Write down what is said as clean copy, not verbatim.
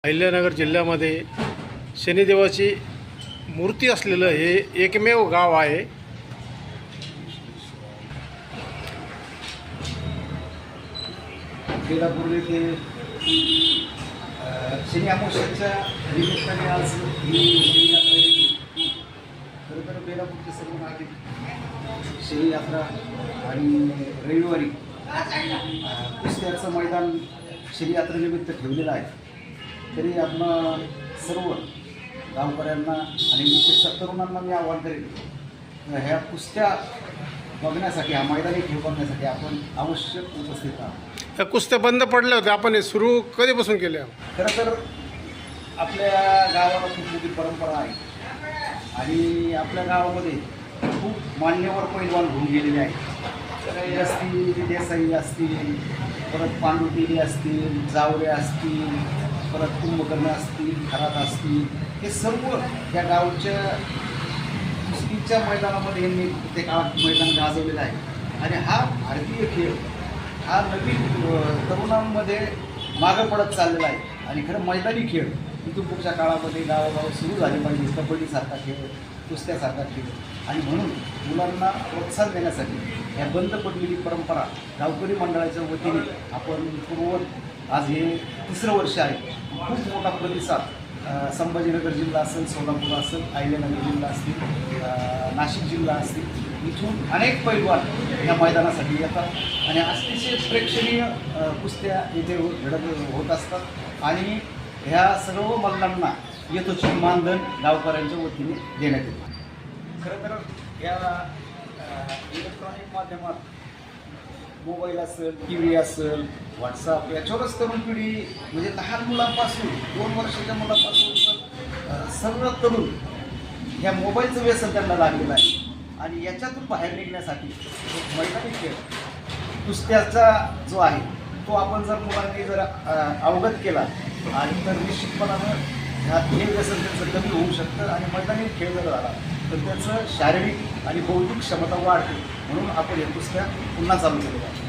अहिल्यानगर जिल्ह्यामध्ये शनिदेवाची मूर्ती असलेलं हे एकमेव गाव आहे. बेलापूर येथे शनी अमावस्येच्या निमित्ताने आज ही शनी यात्रा येते. खरं तर बेलापूरचे सर्व नागरिक शनी यात्रा आणि रविवारी कुस्त्याचं मैदान शनी यात्रेनिमित्त ठेवलेलं आहे. तरी आपण सर्व गावकऱ्यांना आणि विशेषतः तरुणांना मी आवाहन करेन, ह्या कुस्त्या बघण्यासाठी, हा मैदानी खेळ बघण्यासाठी आपण अवश्य उपस्थित राहा. त्या कुस्त्या बंद पडल्या होत्या, आपण हे सुरू कधीपासून केल्या? खरं तर आपल्या गावाला खूप मोठी परंपरा आहे आणि आपल्या गावामध्ये खूप मान्यवर पैलवान होऊन गेलेले आहेत. असतील, देसाई असतील, परत पांडुटेली असतील, जावरे असतील, परत कुंभकर्ण असतील, खरात असतील, हे सर्व त्या गावच्या कुस्तीच्या मैदानामध्ये यांनी ते काळात मैदान गाजवलेलं आहे. आणि हा भारतीय खेळ हा नवीन तरुणांमध्ये मागं पडत चाललेला आहे. आणि खरं मैदानी खेळ इथून पुढच्या काळामध्ये गावागाव सुरू झाले पाहिजे. कबड्डीसारखा खेळ, कुस्त्यासारखा खेळ. आणि म्हणून मुलांना प्रोत्साहन देण्यासाठी या बंद पडलेली परंपरा गावकरी मंडळाच्या वतीने आपण पूर्ववत आज हे 3रं वर्ष आहे. खूप मोठा प्रतिसाद संभाजीनगर जिल्हा असेल, सोलापूर असेल, अहिल्यानगर जिल्हा असतील, नाशिक जिल्हा असतील, इथून अनेक पैलवान या मैदानासाठी येतात आणि अतिशय प्रेक्षणीय कुस्त्या इथे घडत होत असतात. आणि ह्या सर्व मल्लांना यथोचित मानधन गावकऱ्यांच्या वतीने देण्यात येते. खरं तर या इलेक्ट्रॉनिक माध्यमात मोबाईल असेल, टी व्ही असेल, व्हॉट्सअप, याच्यावरच तरुण पिढी म्हणजे लहान मुलांपासून 2 वर्षाच्या मुलांपासून सर्व तरुण ह्या मोबाईलचं व्यसन त्यांना लागलेलं आहे. आणि याच्यातून बाहेर निघण्यासाठी मैदानी खेळ कुस्त्याचा जो आहे तो आपण जर मुलांनी जर अवगत केला आणि तर निश्चितपणानं हे व्यसन त्यांचं कमी होऊ शकतं. आणि मैदानी खेळ जर झाला तर त्याचं शारीरिक आणि बौद्धिक क्षमता वाढते. म्हणून आपण हे कुस्त्या पुन्हा चालू केलं आहे.